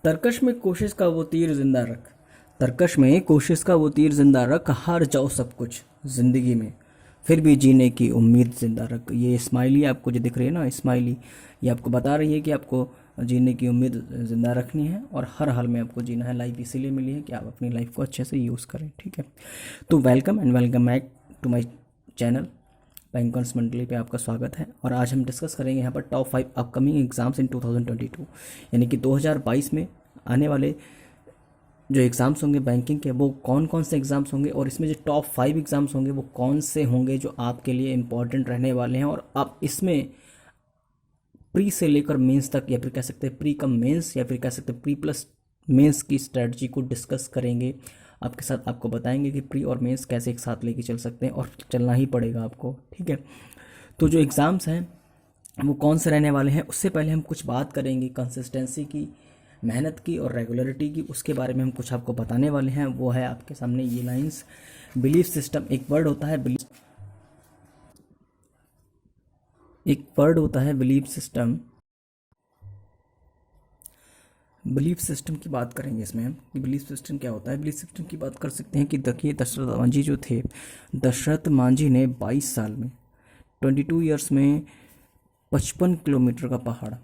तरकश में कोशिश का वो तीर जिंदा रख। तरकश में कोशिश का वो तीर जिंदा रख, हार जाओ सब कुछ ज़िंदगी में, फिर भी जीने की उम्मीद ज़िंदा रख। ये स्माइली आपको जो दिख रही है ना, स्माइली, ये आपको बता रही है कि आपको जीने की उम्मीद ज़िंदा रखनी है और हर हाल में आपको जीना है। लाइफ इसीलिए मिली है कि आप अपनी लाइफ को अच्छे से यूज़ करें। ठीक है, तो welcome and welcome back to my channel bankers मंडली पे आपका स्वागत है। और आज हम डिस्कस करेंगे यहाँ पर टॉप 5 अपकमिंग एग्ज़ाम्स इन 2022, यानी कि 2022 में आने वाले जो एग्ज़ाम्स होंगे बैंकिंग के, वो कौन कौन से एग्ज़ाम्स होंगे और इसमें जो टॉप 5 एग्ज़ाम्स होंगे वो कौन से होंगे जो आपके लिए इम्पॉर्टेंट रहने वाले हैं। और आप इसमें प्री से लेकर मेंस तक, या फिर कह सकते हैं प्री कम मेंस, या फिर कह सकते हैं प्री प्लस मेंस की स्ट्रेटजी को डिस्कस करेंगे आपके साथ। आपको बताएंगे कि प्री और मेंस कैसे एक साथ लेके चल सकते हैं, और चलना ही पड़ेगा आपको। ठीक है, तो जो एग्ज़ाम्स हैं वो कौन से रहने वाले हैं, उससे पहले हम कुछ बात करेंगे कंसिस्टेंसी की, मेहनत की और रेगुलरिटी की। उसके बारे में हम कुछ आपको बताने वाले हैं। वो है आपके सामने ये लाइंस। बिलीफ सिस्टम एक वर्ड होता है, बिलीफ सिस्टम। बिलीफ सिस्टम की बात करेंगे इसमें हम कि बिलीफ सिस्टम क्या होता है। बिलीफ सिस्टम की बात कर सकते हैं कि देखिए, दशरथ मांझी जो थे, दशरथ मांझी ने 22 साल में, 22 ईयर्स में 55 किलोमीटर का पहाड़,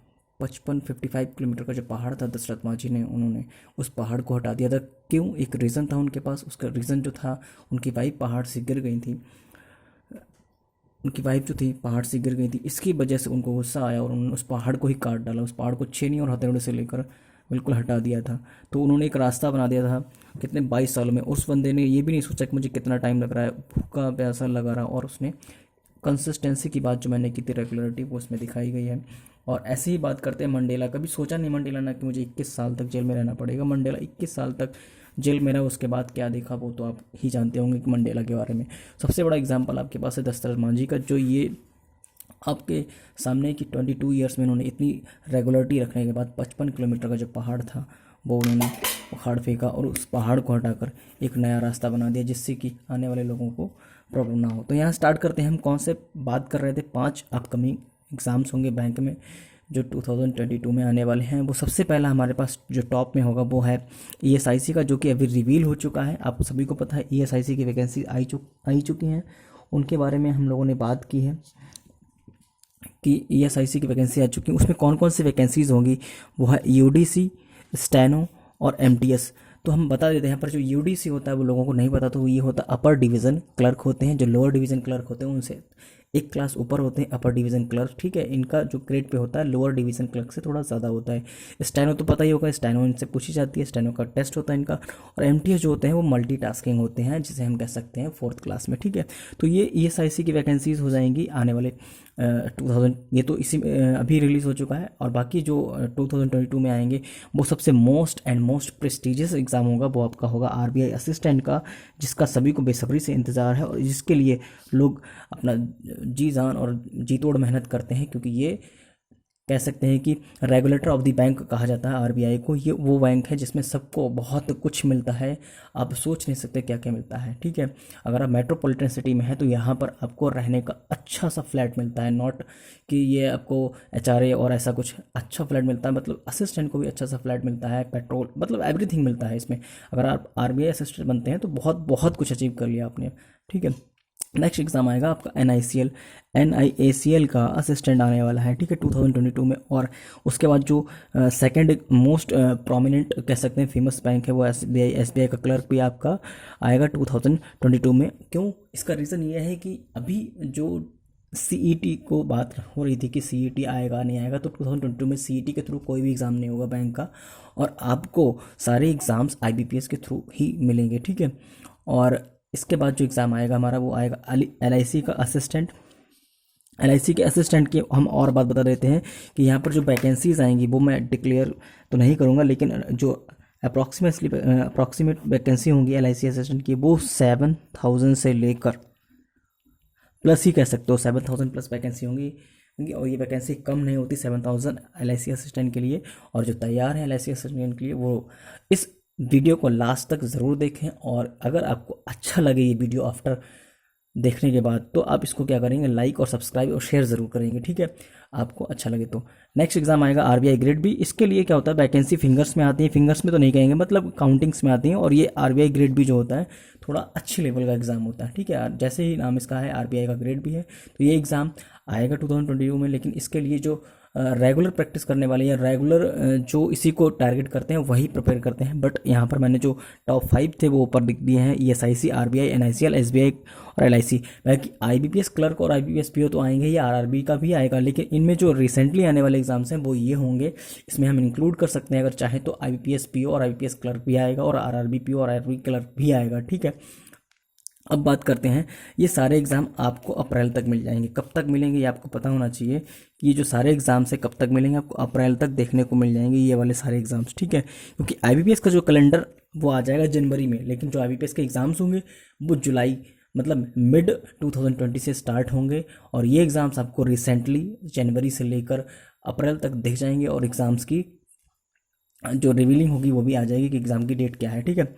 55 किलोमीटर का जो पहाड़ था, दशरथ मांझी ने, उन्होंने उस पहाड़ को हटा दिया था। क्यों? एक रीज़न था उनके पास। उसका रीज़न जो था, उनकी वाइफ पहाड़ से गिर गई थी। उनकी वाइफ जो थी पहाड़ से गिर गई थी, इसकी वजह से उनको गुस्सा आया और उन्होंने उस पहाड़ को ही काट डाला। उस पहाड़ को छेनी और हथौड़े से लेकर बिल्कुल हटा दिया था। तो उन्होंने एक रास्ता बना दिया था कितने 22 सालों में। उस बंदे ने ये भी नहीं सोचा कि मुझे कितना टाइम लग रहा है, भूखा प्यासा लगा रहा, और उसने कंसिस्टेंसी की बात जो मैंने की थी, रेगुलरिटी, वो उसमें दिखाई गई है। और ऐसे ही बात करते हैं मंडेला। कभी सोचा नहीं मंडेला ने कि मुझे 21 साल तक जेल में रहना पड़ेगा। मंडेला 21 साल तक जेल में रहा, उसके बाद क्या देखा वो तो आप ही जानते होंगे कि मंडेला के बारे में। सबसे बड़ा एग्जाम्पल आपके पास है दशरथ मांझी का, जो ये आपके सामने कि 22 ईयर्स में उन्होंने इतनी रेगुलरिटी रखने के बाद 55 किलोमीटर का जो पहाड़ था वो उन्होंने उखाड़ फेंका और उस पहाड़ को हटाकर एक नया रास्ता बना दिया, जिससे कि आने वाले लोगों को प्रॉब्लम ना हो। तो यहाँ स्टार्ट करते हैं। हम कौन से बात कर रहे थे, 5 अपकमिंग एग्ज़ाम्स होंगे बैंक में जो 2022 में आने वाले हैं। वो सबसे पहला हमारे पास जो टॉप में होगा वो है ESIC का, जो कि अभी रिवील हो चुका है। आप सभी को पता है ESIC की वैकेंसी आई चुकी हैं। उनके बारे में हम लोगों ने बात की है कि ESIC की वैकेंसी आ चुकी है। उसमें कौन कौन सी वैकेंसीज़ होंगी, वो है UDC, स्टेनो और MTS। तो हम बता देते हैं यहाँ पर, जो UDC होता है वो लोगों को नहीं पता, तो ये होता है अपर डिवीज़न क्लर्क होते हैं। जो लोअर डिवीज़न क्लर्क होते हैं उनसे एक क्लास ऊपर होते हैं अपर डिवीज़न क्लर्क। ठीक है, इनका जो ग्रेड पे होता है लोअर डिवीज़न क्लर्क से थोड़ा ज़्यादा होता है। स्टेनो तो पता ही होगा, स्टेनो इनसे पूछी जाती है, स्टेनो का टेस्ट होता है इनका। और MTS जो होते हैं वो मल्टीटास्किंग होते हैं, जिसे हम कह सकते हैं 4th क्लास में। ठीक है, तो ये ESIC की वैकेंसीज हो जाएंगी आने वाले 2000, ये तो इसी अभी रिलीज़ हो चुका है। और बाकी जो 2022 में आएंगे वो सबसे मोस्ट प्रेस्टिजियस एग्ज़ाम होगा, वो आपका होगा RBI असिस्टेंट का, जिसका सभी को बेसब्री से इंतज़ार है और जिसके लिए लोग अपना जी जान और जी तोड़ मेहनत करते हैं, क्योंकि ये कह सकते हैं कि रेगुलेटर ऑफ द बैंक कहा जाता है RBI को। ये वो बैंक है जिसमें सबको बहुत कुछ मिलता है, आप सोच नहीं सकते क्या क्या मिलता है। ठीक है, अगर आप मेट्रोपॉलिटन सिटी में है तो यहाँ पर आपको रहने का अच्छा सा फ्लैट मिलता है, नॉट कि ये आपको HRA और ऐसा कुछ, अच्छा फ्लैट मिलता है। मतलब असिस्टेंट को भी अच्छा सा फ्लैट मिलता है, पेट्रोल, मतलब एवरीथिंग मिलता है इसमें। अगर आप RBI असिस्टेंट बनते हैं तो बहुत बहुत कुछ अचीव कर लिया आपने। ठीक है, नेक्स्ट एग्ज़ाम आएगा आपका NIACL का असिस्टेंट आने वाला है। ठीक है, 2022 में। और उसके बाद जो सेकंड मोस्ट प्रोमिनेंट कह सकते हैं फेमस बैंक है वो SBI का क्लर्क भी आपका आएगा 2022 में। क्यों? इसका रीज़न ये है कि अभी जो CET को बात हो रही थी कि CET आएगा नहीं आएगा, तो 2022 में CET के थ्रू कोई भी एग्ज़ाम नहीं होगा बैंक का, और आपको सारे एग्ज़ाम्स IBPS के थ्रू ही मिलेंगे। ठीक है, और इसके बाद जो एग्ज़ाम आएगा हमारा वो आएगा LIC का असिस्टेंट। LIC के असिस्टेंट की हम और बात बता देते हैं कि यहाँ पर जो वैकेंसीज आएंगी वो मैं डिक्लेयर तो नहीं करूँगा, लेकिन जो अप्रॉक्सीमेट वैकेंसी होंगी LIC असिस्टेंट की वो 7000 से लेकर प्लस ही कह सकते हो, 7000 प्लस वैकेंसी होंगी। और ये वैकेंसी कम नहीं होती 7000 LIC असिस्टेंट के लिए। और जो तैयार है LIC असिस्टेंट के लिए वो इस वीडियो को लास्ट तक ज़रूर देखें। और अगर आपको अच्छा लगे ये वीडियो आफ्टर देखने के बाद, तो आप इसको क्या करेंगे, लाइक और सब्सक्राइब और शेयर ज़रूर करेंगे। ठीक है, आपको अच्छा लगे तो। नेक्स्ट एग्जाम आएगा आरबीआई ग्रेड बी। इसके लिए क्या होता है, वैकेंसी फिंगर्स में आती है, फिंगर्स में तो नहीं कहेंगे, मतलब काउंटिंग्स में आती हैं। और ये आरबीआई ग्रेड बी जो होता है थोड़ा अच्छे लेवल का एग्जाम होता है, ठीक है। जैसे ही नाम इसका है आरबीआई का ग्रेड बी है, तो ये एग्ज़ाम आएगा 2022 में। लेकिन इसके लिए जो रेगुलर प्रैक्टिस करने वाले या रेगुलर जो इसी को टारगेट करते हैं वही प्रिपेयर करते हैं। बट यहाँ पर मैंने जो टॉप 5 थे वो ऊपर लिख दिए हैं, ईएसआईसी, आरबीआई, एनआईसीएल, एसबीआई और एलआईसी। बाकी आईबीपीएस क्लर्क और आईबीपीएस पीओ तो आएंगे ही, आरआरबी का भी आएगा। लेकिन इनमें जो रिसेंटली आने वाले एग्जाम्स हैं वो ये होंगे, इसमें हम इंक्लूड कर सकते हैं अगर चाहे तो आईबीपीएस पीओ और आईबीपीएस क्लर्क भी आएगा और आरआरबी पीओ और आरआरबी क्लर्क भी आएगा, ठीक है। अब बात करते हैं, ये सारे एग्ज़ाम आपको अप्रैल तक मिल जाएंगे। कब तक मिलेंगे ये आपको पता होना चाहिए कि ये जो सारे एग्ज़ाम्स हैं कब तक मिलेंगे, आपको अप्रैल तक देखने को मिल जाएंगे ये वाले सारे एग्ज़ाम्स, ठीक है। क्योंकि आईबीपीएस का जो कैलेंडर वो आ जाएगा जनवरी में, लेकिन जो आईबीपीएस के एग्ज़ाम्स होंगे वो जुलाई मतलब मिड 2020 से स्टार्ट होंगे। और ये एग्ज़ाम्स आपको रिसेंटली जनवरी से लेकर अप्रैल तक दिख जाएंगे और एग्ज़ाम्स की जो रिवीलिंग होगी वो भी आ जाएगी कि एग्ज़ाम की डेट क्या है, ठीक है।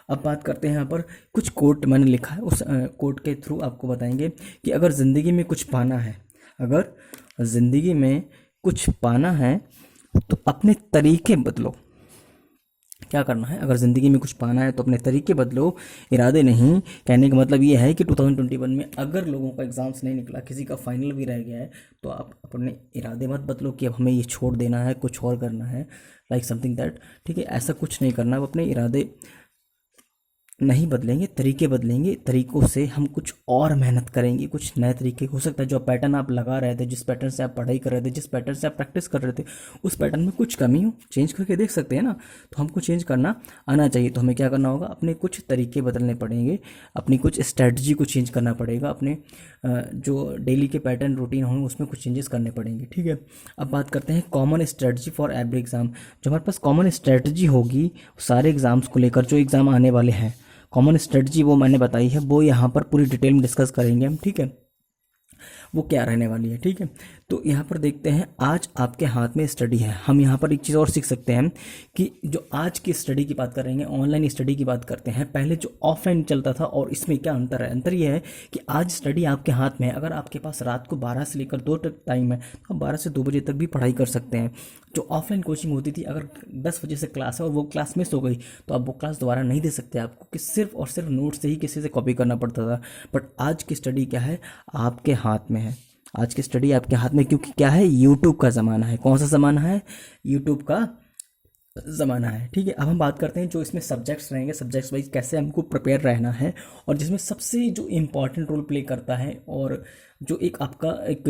अब बात करते हैं यहाँ पर कुछ कोट मैंने लिखा है, उस कोट के थ्रू आपको बताएंगे कि अगर ज़िंदगी में कुछ पाना है, अगर ज़िंदगी में कुछ पाना है तो अपने तरीके बदलो। क्या करना है, अगर ज़िंदगी में कुछ पाना है तो अपने तरीके बदलो, इरादे नहीं। कहने का मतलब ये है कि 2021 में अगर लोगों का एग्ज़ाम्स नहीं निकला, किसी का फाइनल भी रह गया है, तो आप अपने इरादे मत बदलो कि अब हमें ये छोड़ देना है, कुछ और करना है, लाइक समथिंग दैट, ठीक है। ऐसा कुछ नहीं करना, अब अपने इरादे नहीं बदलेंगे, तरीके बदलेंगे। तरीकों से हम कुछ और मेहनत करेंगे, कुछ नए तरीके। हो सकता है जो पैटर्न आप लगा रहे थे, जिस पैटर्न से आप पढ़ाई कर रहे थे, जिस पैटर्न से आप प्रैक्टिस कर रहे थे, उस पैटर्न में कुछ कमी हो, चेंज करके देख सकते हैं ना। तो हमको चेंज करना आना चाहिए। तो हमें क्या करना होगा, अपने कुछ तरीके बदलने पड़ेंगे, अपनी कुछ स्ट्रैटेजी को चेंज करना पड़ेगा, अपने जो डेली के पैटर्न रूटीन होंगे उसमें कुछ चेंजेस करने पड़ेंगे, ठीक है। अब बात करते हैं common strategy for every exam. जो हमारे पास कॉमन स्ट्रैटेजी होगी सारे एग्ज़ाम्स को लेकर, जो एग्ज़ाम आने वाले हैं, कॉमन स्ट्रेटजी वो मैंने बताई है, वो यहाँ पर पूरी डिटेल में डिस्कस करेंगे हम, ठीक है। वो क्या रहने वाली है, ठीक है। तो यहाँ पर देखते हैं, आज आपके हाथ में स्टडी है। हम यहाँ पर एक चीज़ और सीख सकते हैं कि जो आज की स्टडी की बात कर रहे हैं, ऑनलाइन स्टडी की बात करते हैं, पहले जो ऑफलाइन चलता था और इसमें क्या अंतर है। अंतर ये है कि आज स्टडी आपके हाथ में है। अगर आपके पास रात को 12 से लेकर 2 तक टाइम है तो आप 12 से 2 बजे तक भी पढ़ाई कर सकते हैं। जो ऑफलाइन कोचिंग होती थी, अगर 10 बजे से क्लास है और वो क्लास मिस हो गई तो आप वो क्लास दोबारा नहीं दे सकते, आपको कि सिर्फ और सिर्फ नोट से ही किसी से कॉपी करना पड़ता था। बट आज की स्टडी क्या है, आपके हाथ में है। आज की स्टडी आपके हाथ में, क्योंकि क्या है, यूट्यूब का ज़माना है। कौन सा ज़माना है, यूट्यूब का ज़माना है, ठीक है। अब हम बात करते हैं जो इसमें सब्जेक्ट्स रहेंगे, सब्जेक्ट्स वाइज कैसे हमको प्रिपेयर रहना है। और जिसमें सबसे जो इम्पॉर्टेंट रोल प्ले करता है और जो एक आपका एक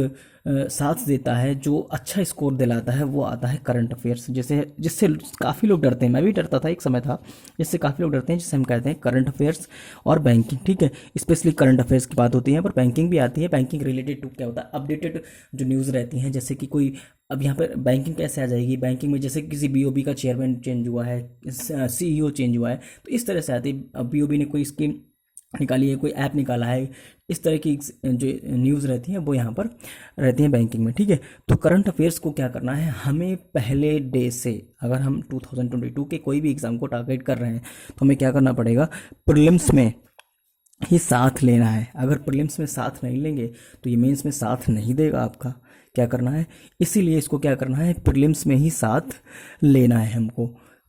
साथ देता है, जो अच्छा स्कोर दिलाता है, वो आता है करंट अफेयर्स। जैसे जिससे काफ़ी लोग डरते हैं, मैं भी डरता था, एक समय था जिससे काफ़ी लोग डरते हैं, जिससे हम कहते हैं करंट अफेयर्स और बैंकिंग, ठीक है। स्पेशली करंट अफेयर्स की बात होती है, पर बैंकिंग भी आती है। बैंकिंग रिलेटेड टू क्या होता है, अपडेटेड जो न्यूज़ रहती हैं, जैसे कि कोई, अब यहाँ पर बैंकिंग कैसे आ जाएगी, बैंकिंग में जैसे किसी बीओबी का चेयरमैन चेंज हुआ है, सीईओ चेंज हुआ है, तो इस तरह से आती है। बीओबी ने कोई स्कीम निकाली है, कोई ऐप निकाला है, इस तरह की जो न्यूज़ रहती हैं वो यहाँ पर रहती हैं बैंकिंग में, ठीक है। तो करंट अफेयर्स को क्या करना है, हमें पहले डे से, अगर हम 2022 के कोई भी एग्ज़ाम को टारगेट कर रहे हैं तो हमें क्या करना पड़ेगा, प्रीलिम्स में ही साथ लेना है। अगर प्रीलिम्स में साथ नहीं लेंगे तो ये मेंस में साथ नहीं देगा आपका। क्या करना है, इसीलिए इसको क्या करना है, प्रीलिम्स में ही साथ लेना है हमको।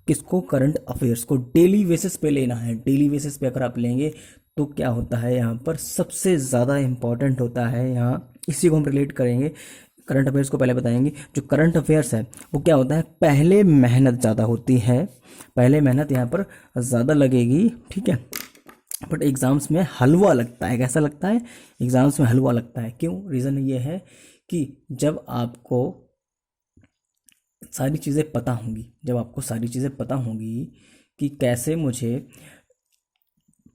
किसको, करंट अफेयर्स को डेली बेसिस पे लेना है। डेली बेसिस पे अगर आप लेंगे तो क्या होता है, यहाँ पर सबसे ज़्यादा इम्पॉर्टेंट होता है, यहाँ इसी को हम रिलेट करेंगे, करंट अफेयर्स को पहले बताएंगे। जो करंट अफेयर्स है वो क्या होता है, पहले मेहनत ज़्यादा होती है, पहले मेहनत यहाँ पर ज़्यादा लगेगी, ठीक है। बट एग्ज़ाम्स में हलवा लगता है। कैसा लगता है, एग्ज़ाम्स में हलवा लगता है। क्यों, रीज़न ये है कि जब आपको सारी चीज़ें पता होंगी, जब आपको सारी चीज़ें पता होंगी कि कैसे मुझे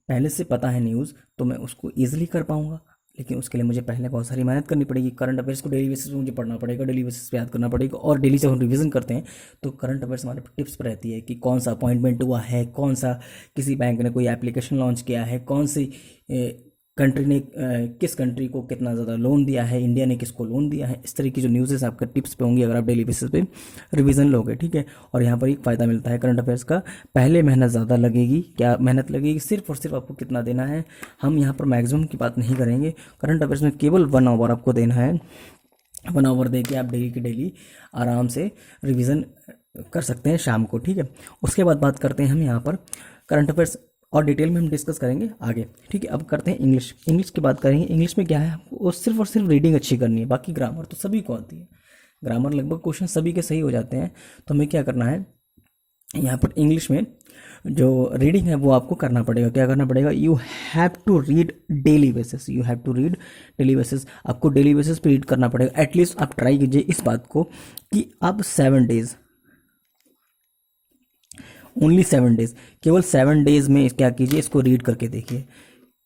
पहले से पता है न्यूज़, तो मैं उसको ईजिली कर पाऊँगा। लेकिन उसके लिए मुझे पहले बहुत सारी मेहनत करनी पड़ेगी। करंट अफेयर्स को डेली बेसिस पे मुझे पढ़ना पड़ेगा, डेली बेसिस पे याद करना पड़ेगा। और डेली जब हम रिवीजन करते हैं तो करंट अफेयर्स हमारे टिप्स पर रहती है कि कौन सा अपॉइंटमेंट हुआ है, कौन सा किसी बैंक ने कोई एप्लीकेशन लॉन्च किया है, कौन सी कंट्री ने किस कंट्री को कितना ज़्यादा लोन दिया है, इंडिया ने किसको लोन दिया है। इस तरह की जो न्यूज़ आपके टिप्स पे होंगी अगर आप डेली बेसिस पे रिवीजन लोगे, ठीक है। और यहाँ पर एक फ़ायदा मिलता है करंट अफेयर्स का, पहले मेहनत ज़्यादा लगेगी। क्या मेहनत लगेगी, सिर्फ और सिर्फ आपको कितना देना है, हम यहाँ पर मैक्सिमम की बात नहीं करेंगे। करंट अफेयर्स में केवल 1 आवर आपको देना है। 1 आवर दे के आप डेली की डेली आराम से रिवीजन कर सकते हैं शाम को, ठीक है। उसके बाद बात करते हैं हम यहाँ पर करंट अफेयर्स, और डिटेल में हम डिस्कस करेंगे आगे, ठीक है। अब करते हैं इंग्लिश। इंग्लिश की बात करेंगे। इंग्लिश में क्या है, आपको वो सिर्फ और सिर्फ रीडिंग अच्छी करनी है, बाकी ग्रामर तो सभी को आती है। ग्रामर लगभग क्वेश्चन सभी के सही हो जाते हैं। तो हमें क्या करना है यहाँ पर इंग्लिश में, जो रीडिंग है वो आपको करना पड़ेगा। क्या करना पड़ेगा, you have to read daily basis, you have to read daily basis. आपको डेली बेसिस पे रीड करना पड़ेगा। एटलीस्ट आप ट्राई कीजिए इस बात को कि आप 7 डेज, ओनली 7 डेज, केवल 7 डेज में क्या कीजिए, इसको रीड करके देखिए।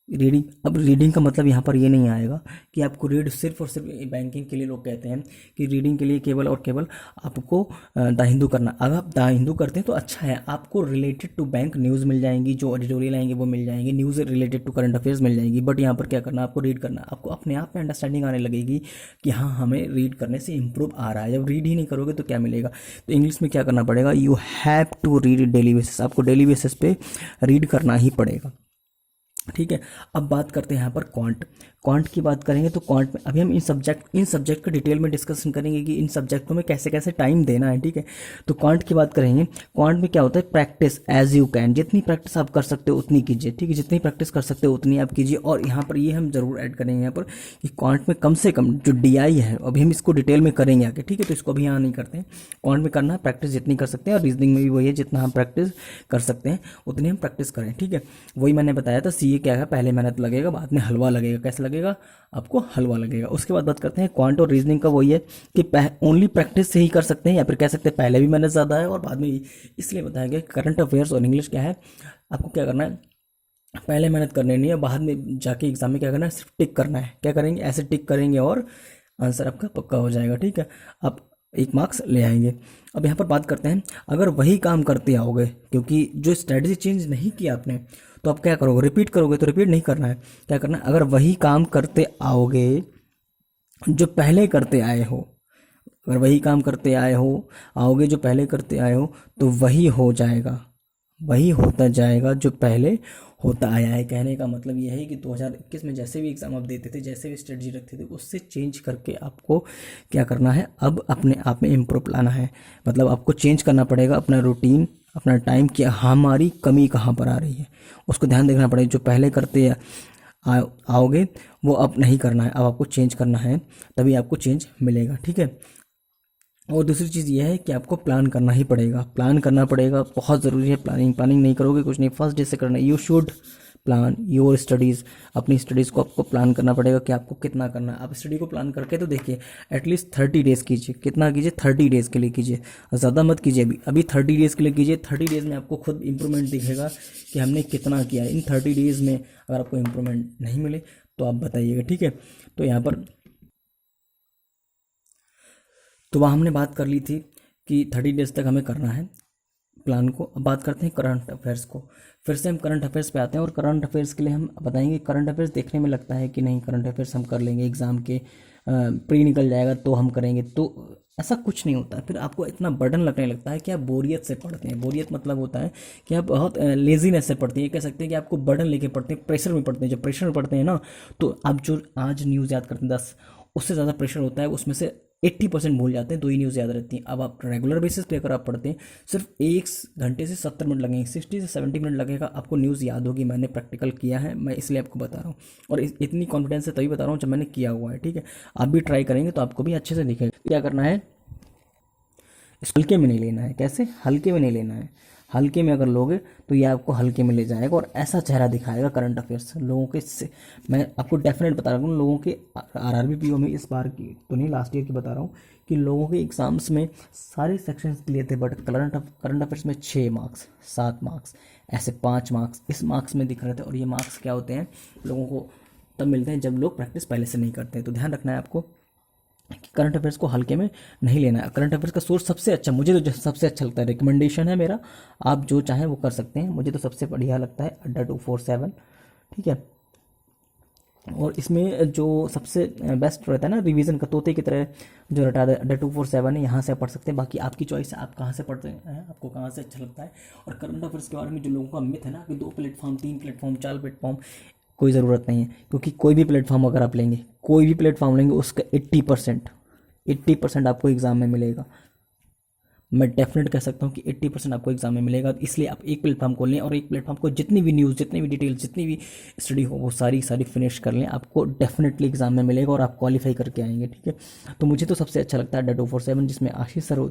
रीडिंग, अब रीडिंग का मतलब यहाँ पर ये नहीं आएगा कि आपको रीड सिर्फ और सिर्फ, बैंकिंग के लिए लोग कहते हैं कि रीडिंग के लिए केवल और केवल आपको द हिंदू करना। अगर आप द हिंदू करते हैं तो अच्छा है, आपको रिलेटेड टू बैंक न्यूज़ मिल जाएंगी, जो एडिटोरियल आएंगे वो मिल जाएंगे, news related to current affairs मिल जाएंगी। बट यहाँ पर क्या करना, आपको रीड करना, आपको अपने आप में अंडरस्टैंडिंग आने लगेगी कि हाँ हमें रीड करने से इंप्रूव आ रहा है। जब रीड ही नहीं करोगे तो क्या मिलेगा। तो इंग्लिश में क्या करना पड़ेगा, you have to read daily basis, आपको डेली बेसिस पे रीड करना ही पड़ेगा, ठीक है। अब बात करते हैं यहाँ पर क्वांट। क्वांट की बात करेंगे तो क्वांट में अभी हम इन सब्जेक्ट का डिटेल में डिस्कशन करेंगे कि इन सब्जेक्टों में कैसे कैसे टाइम देना है, ठीक है। तो क्वांट की बात करेंगे। क्वांट में क्या होता है, प्रैक्टिस एज यू कैन, जितनी प्रैक्टिस आप कर सकते हो उतनी कीजिए, ठीक है। जितनी प्रैक्टिस कर सकते हो उतनी आप कीजिए। और यहाँ पर ये हम जरूर ऐड करेंगे यहाँ पर कि क्वांट में कम से कम जो DI है, अभी हम इसको डिटेल में करेंगे आगे, ठीक है। तो इसको अभी यहाँ नहीं करते हैं। क्वांट में करना है प्रैक्टिस जितनी कर सकते हैं, और रीजनिंग में भी वही है, जितना हम प्रैक्टिस कर सकते हैं उतनी हम प्रैक्टिस करें, ठीक है। वही मैंने बताया था, CA क्या है, पहले मेहनत लगेगा बाद में हलवा लगेगा। कैसे लगेगा, आपको हलवा लगेगा। उसके बाद बात करते हैं क्वांट और रीजनिंग का, वही है कि ओनली प्रैक्टिस से ही कर सकते हैं, या फिर कह सकते हैं पहले भी मेहनत ज़्यादा है और बाद में भी। इसलिए बताया गया करंट अफेयर्स और इंग्लिश क्या है, आपको क्या करना है, पहले मेहनत करनी नहीं है, बाद में जाके एग्जाम में क्या करना है, सिर्फ टिक करना है। क्या करेंगे, ऐसे टिक करेंगे और आंसर आपका पक्का हो जाएगा, ठीक है। आप 1 मार्क्स ले आएंगे। अब यहाँ पर बात करते हैं, अगर वही काम करते आओगे, क्योंकि जो स्ट्रेटजी चेंज नहीं किया आपने, तो आप क्या करोगे, रिपीट करोगे। तो रिपीट नहीं करना है, क्या करना है, अगर वही काम करते आओगे जो पहले करते आए हो, अगर वही काम करते आए हो आओगे जो पहले करते आए हो, तो वही हो जाएगा, वही होता जाएगा जो पहले होता आया है। कहने का मतलब यह है कि 2021 में जैसे भी एग्ज़ाम आप देते थे, जैसे भी स्ट्रेटजी रखते थे, उससे चेंज करके आपको क्या करना है, अब अपने आप में इम्प्रूव लाना है। मतलब आपको चेंज करना पड़ेगा अपना रूटीन, अपना टाइम, कि हमारी कमी कहाँ पर आ रही है, उसको ध्यान देखना पड़ेगा। जो पहले करते आओगे वो अब नहीं करना है, अब आपको चेंज करना है, तभी आपको चेंज मिलेगा, ठीक है। और दूसरी चीज़ ये है कि आपको प्लान करना ही पड़ेगा, प्लान करना पड़ेगा, बहुत ज़रूरी है प्लानिंग। प्लानिंग नहीं करोगे कुछ नहीं, फर्स्ट डे से करना है। You should plan your studies, अपनी स्टडीज़ को आपको प्लान करना पड़ेगा कि आपको कितना करना है। आप स्टडी को प्लान करके तो देखिए, एटलीस्ट 30 डेज़ कीजिए। कितना कीजिए, 30 डेज़ के लिए कीजिए, ज़्यादा मत कीजिए। अभी 30 डेज़ के लिए कीजिए। 30 डेज़ में आपको खुद इंप्रूवमेंट दिखेगा कि हमने कितना किया है। इन 30 डेज़ में अगर आपको इंप्रूवमेंट नहीं मिले तो आप बताइएगा, ठीक है। तो यहाँ पर तो वहाँ हमने बात कर ली थी कि 30 डेज़ तक हमें करना है प्लान को। अब बात करते हैं करंट अफेयर्स को। फिर से हम करंट अफेयर्स पे आते हैं, और करंट अफेयर्स के लिए हम बताएंगे। करंट अफेयर्स देखने में लगता है कि नहीं, करंट अफेयर्स हम कर लेंगे, एग्ज़ाम के प्री निकल जाएगा तो हम करेंगे, तो ऐसा कुछ नहीं होता है। फिर आपको इतना बर्डन लगने लगता है कि आप बोरियत से पढ़ते हैं। बोरियत मतलब होता है कि आप बहुत लेजीनेस से पढ़ते हैं। ये कह सकते हैं कि आपको बर्डन लेके पढ़ते हैं, प्रेशर में पढ़ते हैं। जब प्रेशर में पढ़ते हैं ना, तो आप जो आज न्यूज़ याद करते हैं 10, उससे ज़्यादा प्रेशर होता है, उसमें से 80% भूल जाते हैं, 2 ही न्यूज़ याद रहती हैं। अब आप रेगुलर बेसिस पे अगर आप पढ़ते हैं, सिर्फ 1 घंटे से 70 मिनट लगेंगे, 60 से 70 मिनट लगेगा, आपको न्यूज़ याद होगी। मैंने प्रैक्टिकल किया है, मैं इसलिए आपको बता रहा हूँ, और इतनी कॉन्फिडेंस से तभी बता रहा हूँ जब मैंने किया हुआ है, ठीक है। आप भी ट्राई करेंगे तो आपको भी अच्छे से दिखेगा। क्या करना है, इसको हल्के में नहीं लेना है। कैसे, हल्के में नहीं लेना है। हल्के में अगर लोगे तो ये आपको हल्के में ले जाएगा, और ऐसा चेहरा दिखाएगा करंट अफेयर्स लोगों के से। मैं आपको डेफिनेट बता रहा हूँ, लोगों के RRB PO में, इस बार की तो नहीं, लास्ट ईयर की बता रहा हूँ, कि लोगों के एग्जाम्स में सारे सेक्शंस क्लियर थे, बट करंट अफेयर्स में 6 मार्क्स, 7 मार्क्स, ऐसे 5 मार्क्स इस मार्क्स में दिख रहे थे। और ये मार्क्स क्या होते हैं, लोगों को तब मिलते हैं जब लोग प्रैक्टिस पहले से नहीं करते हैं। तो ध्यान रखना है आपको कि करंट अफेयर्स को हल्के में नहीं लेना है। करंट अफेयर्स का सोर्स सबसे अच्छा, मुझे तो सबसे अच्छा लगता है, रिकमेंडेशन है मेरा, आप जो चाहें वो कर सकते हैं, मुझे तो सबसे बढ़िया लगता है अड्डा 247, ठीक है। और इसमें जो सबसे बेस्ट रहता है ना, रिवीजन का तोते की तरह जो रटा दे, अड्डा 247 है, यहाँ से आप पढ़ सकते हैं। बाकी आपकी चॉइस है, आप कहाँ से पढ़ते हैं, आपको कहाँ से अच्छा लगता है। और करंट अफेयर्स के बारे में जो लोगों का मिथ है ना कि 2 प्लेटफॉर्म, 3 प्लेटफॉर्म, 4 प्लेटफॉर्म, कोई ज़रूरत नहीं है। क्योंकि कोई भी प्लेटफॉर्म अगर आप लेंगे, कोई भी प्लेटफॉर्म लेंगे, उसका 80%, 80% आपको एग्ज़ाम में मिलेगा। मैं डेफिनेट कह सकता हूँ कि 80% आपको एग्जाम में मिलेगा। तो इसलिए आप एक प्लेटफॉर्म खोल लें और एक प्लेटफॉर्म को जितनी भी न्यूज़, जितनी भी डिटेल्स, जितनी भी स्टडी हो वो सारी सारी फिनिश कर लें, आपको डेफिनेटली एग्जाम में मिलेगा और आप क्वालिफाई करके आएंगे। ठीक है, तो मुझे तो सबसे अच्छा लगता है अड्डा 247, जिसमें आशीष सर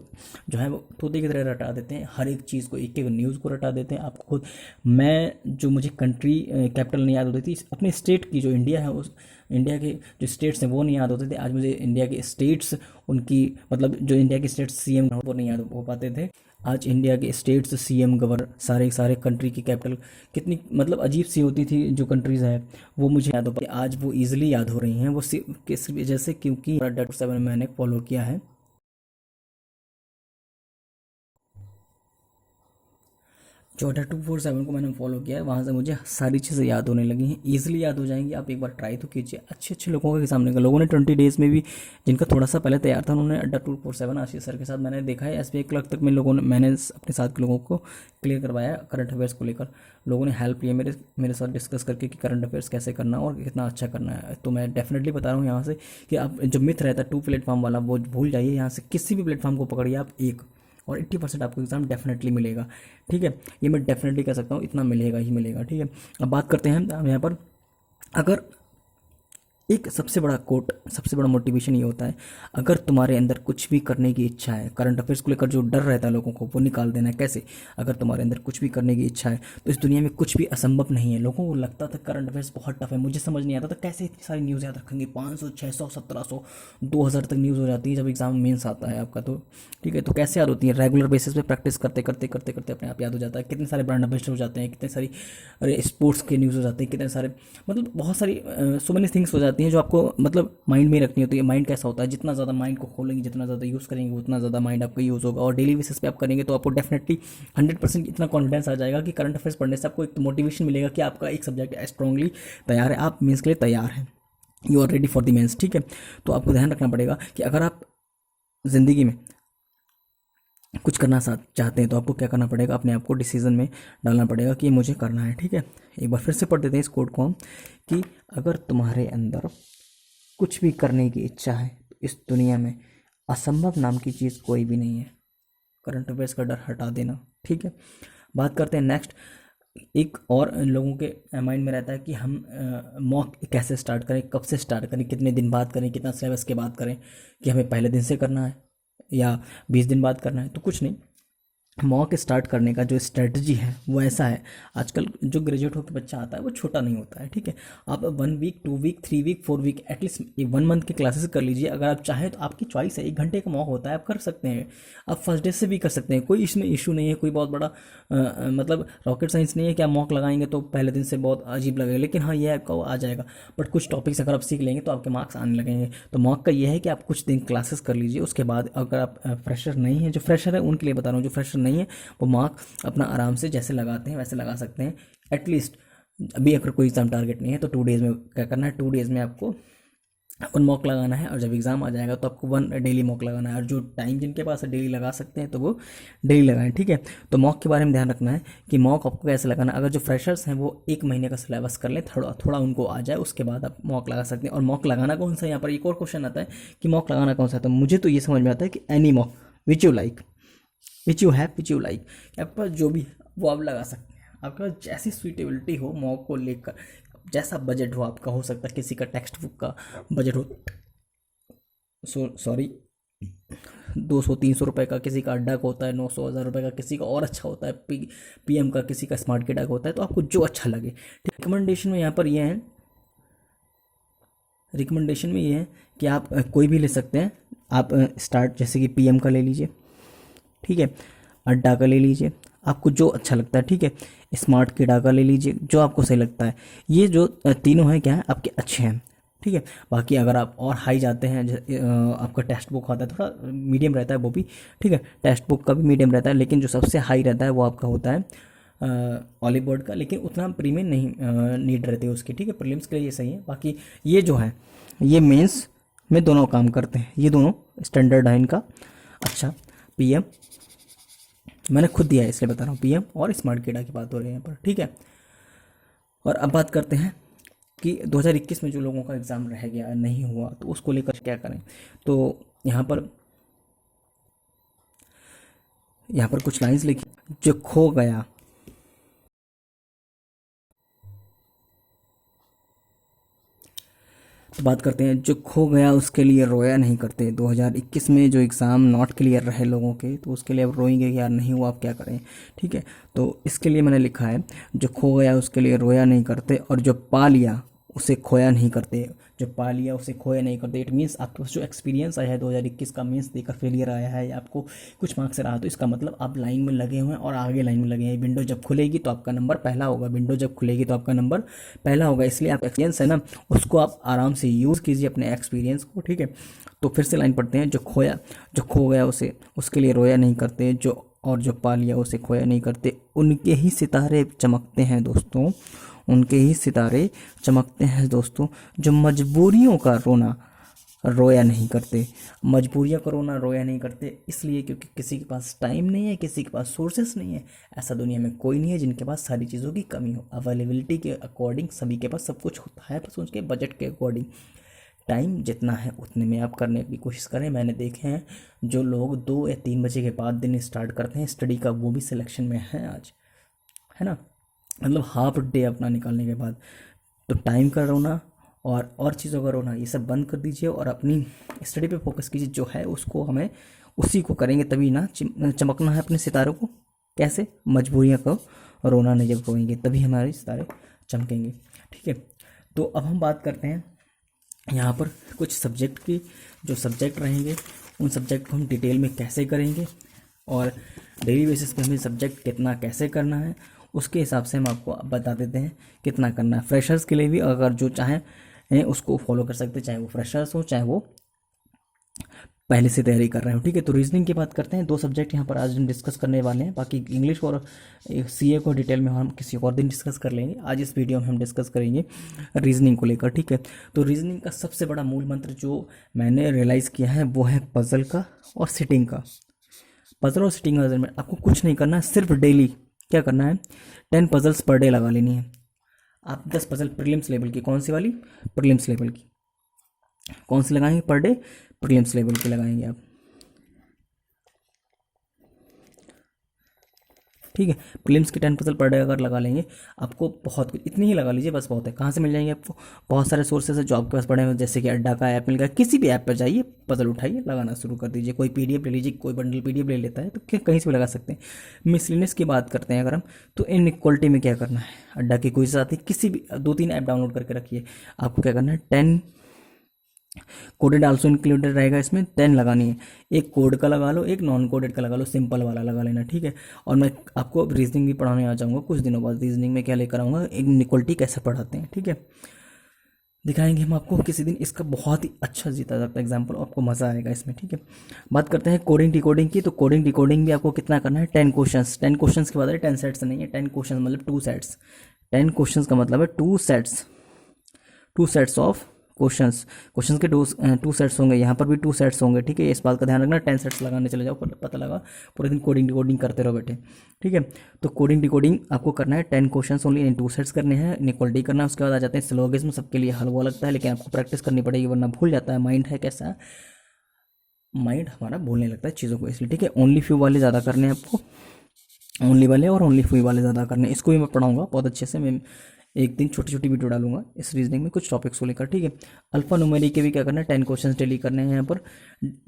जो है वो तोते की तरह रटा देते हैं, हर एक चीज़ को, एक एक न्यूज़ को रटा देते हैं आपको खुद। मैं जो मुझे कंट्री कैपिटल नहीं याद होती थी, अपने स्टेट की जो इंडिया है उस इंडिया के जो स्टेट्स हैं वो नहीं याद होते थे, आज मुझे इंडिया के स्टेट्स, उनकी मतलब जो इंडिया के स्टेट्स सीएम वो नहीं याद हो पाते थे, आज इंडिया के स्टेट्स सीएम गवर्नर सारे सारे कंट्री की कैपिटल कितनी मतलब अजीब सी होती थी जो कंट्रीज़ है वो मुझे याद हो पाती, आज वो इजीली याद हो रही हैं। वो किस वजह से? क्योंकि डेट 7 मैंने फॉलो किया है। जो अड्डा 247 को मैंने फॉलो किया है वहाँ से मुझे सारी चीज़ें याद होने लगी हैं, ईजिली याद हो जाएंगी। आप एक बार ट्राई तो कीजिए, अच्छे अच्छे लोगों के सामने का, लोगों ने 20 डेज़ में भी, जिनका थोड़ा सा पहले तैयार था, उन्होंने अड्डा 247 आशीष सर के साथ मैंने देखा है SBI क्लर्क तक में लोगों ने, मैंने अपने साथ के लोगों को क्लियर करवाया करंट अफेयर्स को लेकर। लोगों ने हेल्प किया मेरे मेरे साथ डिस्कस करके कि करंट अफेयर्स कैसे करना और कितना अच्छा करना है। तो मैं डेफिनेटली बता रहा हूँ यहाँ से कि आप जो मिथ रहता है 2 प्लेटफॉर्म वाला वो भूल जाइए, यहाँ से किसी भी प्लेटफॉर्म को पकड़िए आप एक, और 80% आपको एग्ज़ाम डेफिनेटली मिलेगा। ठीक है, ये मैं डेफिनेटली कह सकता हूँ, इतना मिलेगा ही मिलेगा। ठीक है, अब बात करते हैं हम यहाँ पर, अगर एक सबसे बड़ा कोट, सबसे बड़ा मोटिवेशन ये होता है, अगर तुम्हारे अंदर कुछ भी करने की इच्छा है, करंट अफेयर्स को लेकर जो डर रहता है लोगों को वो निकाल देना है। कैसे? अगर तुम्हारे अंदर कुछ भी करने की इच्छा है तो इस दुनिया में कुछ भी असंभव नहीं है। लोगों को लगता था करंट अफेयर्स बहुत टफ है, मुझे समझ नहीं आता था कैसे इतनी सारी न्यूज़ याद रखेंगे, 500 600 1700 2000 तक न्यूज़ हो जाती है जब एग्जाम मेंस आता है आपका। तो ठीक है, तो कैसे याद होती है? रेगुलर बेसिस पे प्रैक्टिस करते करते करते करते अपने आप याद हो जाता है। कितने सारे ब्रांड अफेयर्स हो जाते हैं, कितने सारी अरे स्पोर्ट्स के न्यूज़ हो जाते हैं, कितने सारे मतलब बहुत सारी सो मेनी थिंग्स हो जाती हैं जो आपको मतलब माइंड में रखनी होती है। माइंड कैसा होता है, जितना ज़्यादा माइंड को खोलेंगे, जितना ज़्यादा यूज़ करेंगे उतना ज़्यादा माइंड आपका यूज़ होगा, और डेली बेसिस पे आप करेंगे तो आपको डेफिनेटली 100% इतना कॉन्फिडेंस आ जाएगा कि करंट अफेयर्स पढ़ने से आपको एक मोटिवेशन मिलेगा कि आपका एक सब्जेक्ट स्ट्रांगली तैयार है, आप मेंस के लिए तैयार हैं, you are ready for the mains. ठीक है, तो आपको ध्यान रखना पड़ेगा कि अगर आप ज़िंदगी में कुछ करना चाहते हैं तो आपको क्या करना पड़ेगा, अपने आप को डिसीजन में डालना पड़ेगा कि ये मुझे करना है। ठीक है, एक बार फिर से पढ़ देते हैं इस कोड को हम, कि अगर तुम्हारे अंदर कुछ भी करने की इच्छा है तो इस दुनिया में असंभव नाम की चीज़ कोई भी नहीं है। करंट अफेयर्स का डर हटा देना। ठीक है, बात करते हैं नेक्स्ट। एक और लोगों के माइंड में रहता है कि हम मॉक कैसे स्टार्ट करें, कब से स्टार्ट करें, कितने दिन बाद करें, कितना सिलेबस के बाद करें, कि हमें पहले दिन से करना है या 20 दिन बाद करना है। तो कुछ नहीं, मॉक स्टार्ट करने का जो स्ट्रेटजी है वो ऐसा है, आजकल जो ग्रेजुएट होकर बच्चा आता है वो छोटा नहीं होता है। ठीक है, आप 1 week 2 week 3 week 4 week at least 1 month की क्लासेस कर लीजिए। अगर आप चाहें तो आपकी चॉइस है, 1 घंटे का मॉक होता है, आप कर सकते हैं। आप फर्स्ट डे से भी कर सकते हैं, कोई इसमें इशू नहीं है, कोई बहुत बड़ा मतलब रॉकेट साइंस नहीं है कि आप मॉक लगाएंगे तो पहले दिन से बहुत अजीब लगेगा। लेकिन हाँ, ये आपको आ जाएगा, बट कुछ टॉपिक्स अगर आप सीख लेंगे तो आपके मार्क्स आने लगेंगे। तो मॉक का ये है कि आप कुछ दिन क्लासेस कर लीजिए, उसके बाद अगर आप फ्रेशर नहीं है, जो फ्रेशर है उनके लिए बता रहा हूँ, जो फ्रेशर नहीं है वो मार्क अपना आराम से जैसे लगाते हैं वैसे लगा सकते हैं। एटलीस्ट अभी अगर कोई एग्ज़ाम टारगेट नहीं है तो 2 डेज़ में क्या करना है, 2 डेज़ में आपको 1 मॉक लगाना है, और जब एग्ज़ाम आ जाएगा तो आपको 1 डेली मॉक लगाना है। और जो टाइम जिनके पास डेली लगा सकते हैं तो वो डेली लगाएं। ठीक है, तो मॉक के बारे में ध्यान रखना है कि मॉक आपको कैसे लगाना है। अगर जो फ्रेशर्स हैं वो 1 महीने का सिलेबस कर लें, थोड़ा थोड़ा उनको आ जाए, उसके बाद आप मॉक लगा सकते हैं। और मॉक लगाना कौन सा, यहाँ पर एक और क्वेश्चन आता है कि मॉक लगाना कौन सा है। तो मुझे तो ये समझ में आता है कि any mock which you like, which you have, which you like, आपके पास जो भी है वो आप लगा सकते हैं। आपके पास जैसी सूटेबिलिटी हो मॉक को लेकर, जैसा बजट हो आपका, हो सकता है किसी का टेक्स्ट बुक का बजट हो, सॉरी 200-300 रुपये का, किसी का अड्डा का होता है 900-1000 रुपये का, किसी का और अच्छा होता है PM का, किसी का स्मार्ट किट का होता है। तो आपको जो अच्छा लगे। ठीक, रिकमेंडेशन में यहाँ पर ये है, रिकमेंडेशन में ये है कि आप कोई भी ले सकते हैं। आप स्टार्ट जैसे कि PM का ले लीजिए, ठीक है, अड्डा का ले लीजिए, आपको जो अच्छा लगता है। ठीक है, स्मार्ट किडा का ले लीजिए, जो आपको सही लगता है। ये जो तीनों हैं क्या है आपके अच्छे हैं। ठीक है, बाकी अगर आप और हाई जाते हैं, आपका टेक्स्ट बुक आता है थोड़ा मीडियम रहता है वो भी। ठीक है, टेक्स्ट बुक का भी मीडियम रहता है, लेकिन जो सबसे हाई रहता है वो आपका होता है ऑलिव बोर्ड का, लेकिन उतना प्रीमियम नहीं नीड रहती है उसकी। ठीक है, प्रीलिम्स के लिए ये सही है। बाकी ये जो है ये मेंस में दोनों काम करते हैं, ये दोनों स्टैंडर्ड है इनका। अच्छा, PM मैंने खुद दिया है इसलिए बता रहा हूँ, PM और स्मार्ट किडा की बात हो रही है यहाँ पर। ठीक है, और अब बात करते हैं कि 2021 में जो लोगों का एग्ज़ाम रह गया नहीं हुआ तो उसको लेकर क्या करें। तो यहाँ पर कुछ लाइंस लिखी, जो खो गया, तो बात करते हैं जो खो गया उसके लिए रोया नहीं करते। 2021 में जो एग्ज़ाम नॉट क्लियर रहे लोगों के, तो उसके लिए अब रोएंगे कि यार नहीं हुआ, आप क्या करें। ठीक है, तो इसके लिए मैंने लिखा है जो खो गया उसके लिए रोया नहीं करते, और जो पा लिया उसे खोया नहीं करते। जो पा लिया उसे खोया नहीं करते, इट मीन्स आपके पास जो एक्सपीरियंस आया है 2021 का, मीन्स देकर फेलियर आया है या आपको कुछ मार्क्स से रहा, तो इसका मतलब आप लाइन में लगे हुए हैं और आगे लाइन में लगे हैं। विंडो जब खुलेगी तो आपका नंबर पहला होगा, विंडो जब खुलेगी तो आपका नंबर पहला होगा। इसलिए आप एक्सपीरियंस है ना, उसको आप आराम से यूज़ कीजिए अपने एक्सपीरियंस को। ठीक है, तो फिर से लाइन पढ़ते हैं, जो खो गया उसे उसके लिए रोया नहीं करते, जो पा लिया उसे खोया नहीं करते। उनके ही सितारे चमकते हैं दोस्तों, उनके ही सितारे चमकते हैं दोस्तों, जो मजबूरियों का रोना रोया नहीं करते। मजबूरियों का रोना रोया नहीं करते इसलिए क्योंकि किसी के पास टाइम नहीं है, किसी के पास सोर्सेस नहीं है। ऐसा दुनिया में कोई नहीं है जिनके पास सारी चीज़ों की कमी हो। अवेलेबिलिटी के अकॉर्डिंग सभी के पास सब कुछ होता है, बस उनके बजट के अकॉर्डिंग। टाइम जितना है उतने में आप करने की कोशिश करें। मैंने देखे हैं जो लोग 2 या 3 बजे के बाद दिन स्टार्ट करते हैं स्टडी का, वो भी सिलेक्शन में है आज, है ना। मतलब हाफ डे अपना निकालने के बाद, तो टाइम का रोना और चीज़ों का रोना ये सब बंद कर दीजिए और अपनी स्टडी पे फोकस कीजिए। जो है उसको हमें उसी को करेंगे तभी ना चमकना है अपने सितारों को। कैसे? मजबूरियाँ को रोना नहीं, जब रोएंगे तभी हमारे सितारे चमकेंगे। ठीक है, तो अब हम बात करते हैं यहाँ पर कुछ सब्जेक्ट की। जो सब्जेक्ट रहेंगे उन सब्जेक्ट को हम डिटेल में कैसे करेंगे और डेली बेसिस पे हमें सब्जेक्ट कितना कैसे करना है, उसके हिसाब से हम आपको बता देते हैं कितना करना है। फ्रेशर्स के लिए भी अगर जो चाहें उसको फॉलो कर सकते हैं, चाहे वो फ्रेशर्स हो चाहे वो पहले से तैयारी कर रहे हो। ठीक है, तो रीजनिंग की बात करते हैं। 2 सब्जेक्ट यहाँ पर आज हम डिस्कस करने वाले हैं, बाकी इंग्लिश और सीए को डिटेल में हम किसी और दिन डिस्कस कर लेंगे। आज इस वीडियो में हम डिस्कस करेंगे रीजनिंग को लेकर। ठीक है, तो रीजनिंग का सबसे बड़ा मूल मंत्र जो मैंने रियलाइज़ किया है वो है पजल का और सिटिंग का। पजल और सिटिंग का में आपको कुछ नहीं करना है, सिर्फ डेली क्या करना है, 10 पजल्स पर डे लगा लेनी है। आप 10 पजल प्रीलिम्स लेवल की, कौन सी वाली? प्रीलिम्स लेवल की। कौन सी लगाएंगे पर डे? प्रीलिम्स लेवल की लगाएंगे आप। ठीक है, प्रीलिम्स की 10 पजल पर डे अगर लगा लेंगे आपको बहुत कुछ, इतनी ही लगा लीजिए बस बहुत है। कहाँ से मिल जाएंगे आपको? बहुत सारे सोर्सेज है जो आपके पास पड़े हैं, जैसे कि अड्डा का ऐप मिल गया, किसी भी ऐप पर जाइए, पजल उठाइए, लगाना शुरू कर दीजिए। कोई पीडीएफ ले लीजिए, कोई बंडल पीडीएफ ले लेता है तो कहीं से भी लगा सकते हैं। मिसलिनियस की बात करते हैं अगर हम, तो इनइक्वालिटी में क्या करना है, अड्डा की कोई आती है, किसी भी 2-3 ऐप डाउनलोड करके रखिए। आपको क्या करना है, 10 कोडेड आल्सो इंक्लूडेड रहेगा इसमें, 10 लगानी है। एक कोड का लगा लो, एक नॉन कोडेड का लगा लो, सिंपल वाला लगा लेना। ठीक है, और मैं आपको रीजनिंग भी पढ़ाने आ जाऊँगा कुछ दिनों बाद। रीजनिंग में क्या लेकर आऊँगा, इनइक्वालिटी कैसे पढ़ाते हैं। ठीक है, दिखाएंगे हम आपको किसी दिन। इसका बहुत ही अच्छा जीता जाता है एग्जाम्पल, आपको मज़ा आएगा इसमें। ठीक है, बात करते हैं कोडिंग डिकोडिंग की। तो कोडिंग डिकोडिंग भी आपको कितना करना है, 10 क्वेश्चंस। 10 क्वेश्चंस के बाद 10 सेट्स नहीं है, 10 क्वेश्चन मतलब 2 सेट्स। 10 क्वेश्चंस का मतलब है 2 sets, 2 sets of questions. Questions के 2 सेट्स होंगे, यहाँ पर भी 2 सेट्स होंगे। ठीक है, इस बात का ध्यान रखना। 10 सेट्स लगाने चले जाओ, पता लगा पूरे दिन कोडिंग डिकोडिंग करते रहो बेटे। ठीक है, तो कोडिंग डिकोडिंग आपको करना है 10 क्वेश्चंस ओनली इन 2 सेट्स करने हैं, इनइक्वालिटी करना है। उसके बाद आ जाते हैं सिलोगिज्म। सबके लिए हलवा लगता है, लेकिन आपको प्रैक्टिस करनी पड़ेगी वरना भूल जाता है। माइंड है कैसा, माइंड हमारा भूलने लगता है चीज़ों को, इसलिए। ठीक है, ओनली फ्यू वाले ज़्यादा करने हैं आपको, ओनली वाले और ओनली फ्यू वाले ज़्यादा करने हैं। इसको भी मैं पढ़ाऊँगा बहुत अच्छे से। मैं एक दिन छोटी छोटी वीडियो डालूंगा इस रीजनिंग में कुछ टॉपिक्स को लेकर। ठीक है, अल्फा न्यूमेरिक के भी क्या करना है, 10 क्वेश्चंस डेली करने हैं। यहाँ पर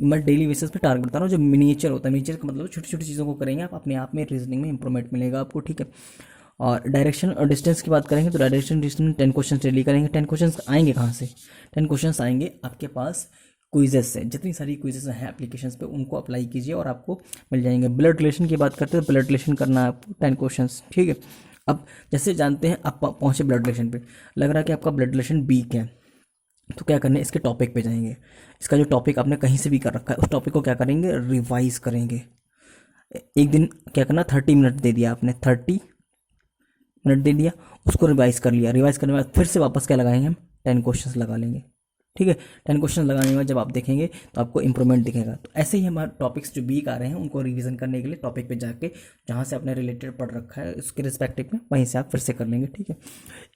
मैं डेली बेसिस पे टारगेट बता रहा हूँ। जो मिनिएचर होता है, मिनिएचर का मतलब छोटी छोटी चीज़ों को करेंगे आप, अपने आप में रीजनिंग में इंप्रूवमेंट मिलेगा आपको। ठीक है, और डायरेक्शन और डिस्टेंस की बात करेंगे तो डायरेक्शन डिस्टेंस 10 क्वेश्चन डेली करेंगे। 10 क्वेश्चन आएंगे कहाँ से? 10 क्वेश्चन आएंगे आपके पास क्विजेस से। जितनी सारी क्विजेस हैं एप्लीकेशंस पे उनको अप्लाई कीजिए और आपको मिल जाएंगे। ब्लड रिलेशन की बात करते हैं तो ब्लड रिलेशन करना है आपको 10 क्वेश्चंस। ठीक है, अब जैसे जानते हैं आप पहुँचे ब्लड रिलेशन पे, लग रहा है कि आपका ब्लड रिलेशन वीक है, तो क्या करना है, इसके टॉपिक पे जाएंगे। इसका जो टॉपिक आपने कहीं से भी कर रखा है उस टॉपिक को क्या करेंगे, रिवाइज करेंगे। एक दिन क्या करना, 30 मिनट दे दिया आपने, 30 मिनट दे दिया, उसको रिवाइज कर लिया। रिवाइज करने के बाद फिर से वापस क्या लगाएंगे हम, 10 क्वेश्चंस लगा लेंगे। ठीक है। 10 क्वेश्चन लगाने के बाद जब आप देखेंगे तो आपको इंप्रूवमेंट दिखेगा। तो ऐसे ही हमारे टॉपिक्स जो वीक आ रहे हैं उनको रिवीजन करने के लिए टॉपिक पे जाके जहाँ से आपने रिलेटेड पढ़ रखा है उसके रिस्पेक्टिव में वहीं से आप फिर से कर लेंगे, ठीक है।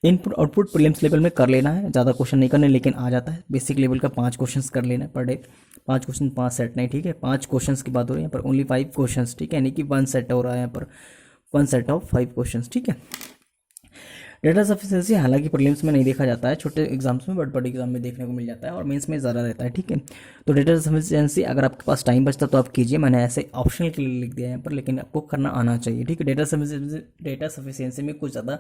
इनपुट आउटपुट प्रीलिम्स लेवल में कर लेना है, ज़्यादा क्वेश्चन नहीं करने, लेकिन आ जाता है। बेसिक लेवल का 5 क्वेश्चन कर लेना है पर डे, 5 क्वेश्चन 5 सेट नहीं, ठीक है। 5 क्वेश्चन की बात हो रही है यहाँ पर, ओनली 5 क्वेश्चन, ठीक है, यानी कि 1 सेट हो रहा है यहाँ पर, 1 सेट ऑफ 5 क्वेश्चन, ठीक है। डेटा सफिशिएंसी हालांकि प्रीलिम्स में नहीं देखा जाता है, छोटे एग्जाम्स में, बड़े एग्जाम में देखने को मिल जाता है और मेंस में ज़्यादा रहता है, ठीक है। तो डेटा सफिशिएंसी अगर आपके पास टाइम बचता तो आप कीजिए, मैंने ऐसे ऑप्शनल के लिए लिख दिया है यहाँ पर, लेकिन आपको करना आना चाहिए, ठीक है। डेटा सफिशिएंसी में कुछ ज़्यादा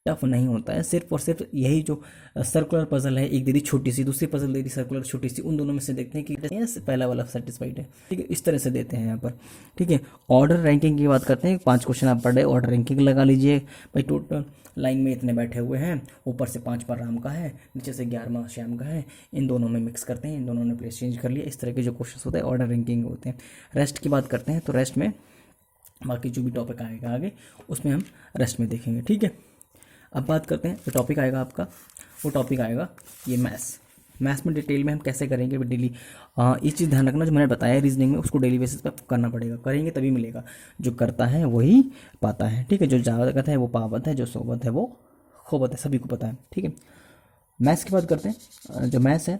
टफ नहीं होता है, सिर्फ और सिर्फ यही जो सर्कुलर पजल है, एक दीदी छोटी सी, दूसरी पजल दीदी सर्कुलर छोटी सी, उन दोनों में से देखते हैं कि पहला वाला सेटिस्फाइड है, ठीक है, इस तरह से देते हैं यहाँ पर, ठीक है। ऑर्डर रैंकिंग की बात करते हैं, 5 क्वेश्चन आप पढ़े, ऑर्डर रैंकिंग लगा लीजिए भाई। टोटल लाइन में इतने बैठे हुए हैं, ऊपर से 5 पर राम का है, नीचे से 11वां श्याम का है, इन दोनों में मिक्स करते हैं, इन दोनों ने प्लेस चेंज कर लिया, इस तरह के जो क्वेश्चन होते हैं ऑर्डर रैंकिंग होते हैं। रेस्ट की बात करते हैं तो रेस्ट में बाकी जो भी टॉपिक आएगा आगे उसमें हम रेस्ट में देखेंगे, ठीक है। अब बात करते हैं जो टॉपिक आएगा आपका, वो टॉपिक आएगा ये मैथ्स में डिटेल में हम कैसे करेंगे डेली। इस चीज़ ध्यान रखना जो मैंने बताया रीजनिंग में, उसको डेली बेसिस पे करना पड़ेगा, करेंगे तभी मिलेगा। जो करता है वही पाता है, ठीक है। जो जागत है वो पावत है, जो सोबत है वो खोबत है, सभी को पता है, ठीक है। मैथ्स की बात करते हैं, जो मैथ्स है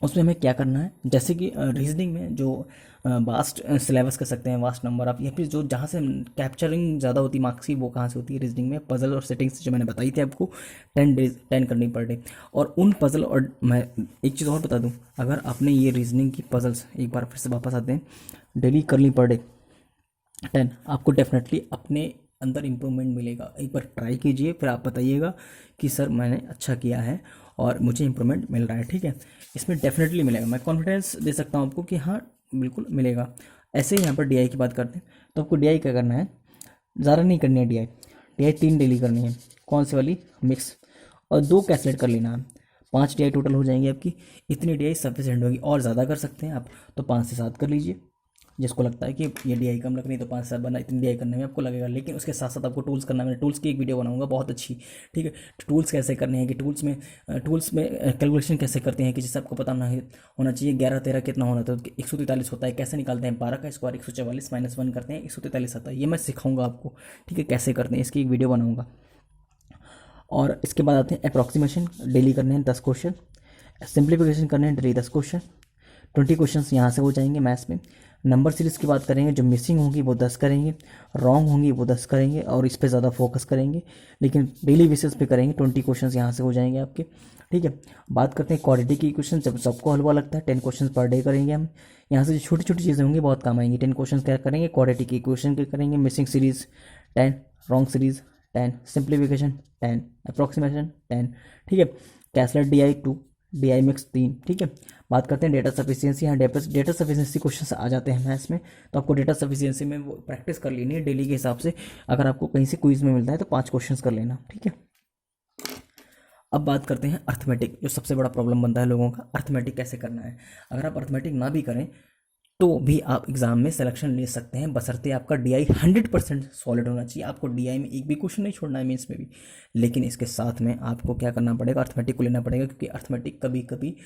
उसमें हमें क्या करना है, जैसे कि रीजनिंग में जो वास्ट सिलेबस कर सकते हैं, वास्ट नंबर आप, या फिर जो जहाँ से कैप्चरिंग ज़्यादा होती मार्क्स की, वो कहाँ से होती है रीजनिंग में, पजल और सेटिंग्स जो मैंने बताई थी आपको, 10 करनी पर डे। और उन पजल, और मैं एक चीज़ और बता दूँ, अगर आपने ये रीजनिंग की पजल्स एक बार फिर से वापस आते हैं, डेली कर ली पर डे 10, आपको डेफिनेटली अपने अंदर इम्प्रूवमेंट मिलेगा। एक बार ट्राई कीजिए, फिर आप बताइएगा कि सर मैंने अच्छा किया है और मुझे इम्प्रूवमेंट मिल रहा है, ठीक है। इसमें डेफिनेटली मिलेगा, मैं कॉन्फिडेंस दे सकता हूँ आपको कि हाँ बिल्कुल मिलेगा। ऐसे ही यहाँ पर डीआई की बात करते हैं, तो आपको डीआई क्या करना है, ज़्यादा नहीं करनी है डीआई 3 डेली करनी है। कौन सी वाली, मिक्स, और 2 कैसलेट कर लेना है, 5 डीआई टोटल हो जाएंगी आपकी। इतनी डीआई सफिशिएंट होगी, और ज़्यादा कर सकते हैं आप तो 5 से 7 कर लीजिए। जिसको लगता है कि ये डीआई कम लग रही है तो 5 से 7 बना, इतनी डीआई करने में आपको लगेगा, लेकिन उसके साथ साथ आपको टूल्स करना है। मैं टूल्स की एक वीडियो बनाऊंगा बहुत अच्छी, ठीक है। टूल्स कैसे करने हैं, कि टूल्स में कैलकुलेशन कैसे करते हैं, कि जैसे आपको पता होना चाहिए 11 13 कितना होना था, 143 होता है, कैसे निकालते हैं, 12 का स्क्वायर 144 -1 करते हैं 143 आता है, ये मैं सिखाऊंगा आपको, ठीक है, कैसे करते हैं, इसकी एक वीडियो बनाऊंगा। और इसके बाद आते हैं अप्रॉक्सीमेशन, डेली करने हैं 10 क्वेश्चन, सिंप्लीफिकेशन करने हैं डेली 10 क्वेश्चन, 20 क्वेश्चन यहाँ से हो जाएंगे मैथ्स में। नंबर सीरीज़ की बात करेंगे, जो मिसिंग होंगी वो 10 करेंगे, रॉन्ग होंगी वो 10 करेंगे, और इस पर ज़्यादा फोकस करेंगे, लेकिन डेली बेसिस पे करेंगे। 20 क्वेश्चन यहाँ से हो जाएंगे आपके, ठीक है। बात करते हैं क्वाड्रेटिक की क्वेश्चन, जब सबको हलवा लगता है 10 क्वेश्चन पर डे करेंगे हम। यहाँ से जो छोटी छोटी चीज़ें होंगी बहुत काम आएंगी। 10 क्वेश्चन क्या करेंगे, क्वाड्रेटिक की क्वेश्चन क्या करेंगे, missing series 10, wrong series 10, simplification 10, approximation 10, ठीक है। कैसलेट डीआई 2, डीआई मिक्स 3, ठीक है। बात करते हैं डेटा सफिशिएंसी, यहाँ डेटा सफिशिएंसी क्वेश्चन आ जाते हैं मैथ्स में, तो आपको डेटा सफिशिएंसी में वो प्रैक्टिस कर लेनी है डेली के हिसाब से। अगर आपको कहीं से क्विज में मिलता है तो 5 क्वेश्चन कर लेना, ठीक है। अब बात करते हैं अर्थमेटिक, जो सबसे बड़ा प्रॉब्लम बनता है लोगों का, अर्थमेटिक कैसे करना है। अगर आप अर्थमेटिक ना भी करें तो भी आप एग्जाम में सिलेक्शन ले सकते हैं, बशर्ते आपका डीआई 100% सॉलिड होना चाहिए। आपको डीआई में एक भी क्वेश्चन नहीं छोड़ना है मेंस में भी, लेकिन इसके साथ में आपको क्या करना पड़ेगा, अर्थमेटिक को लेना पड़ेगा, क्योंकि अर्थमेटिक कभी कभी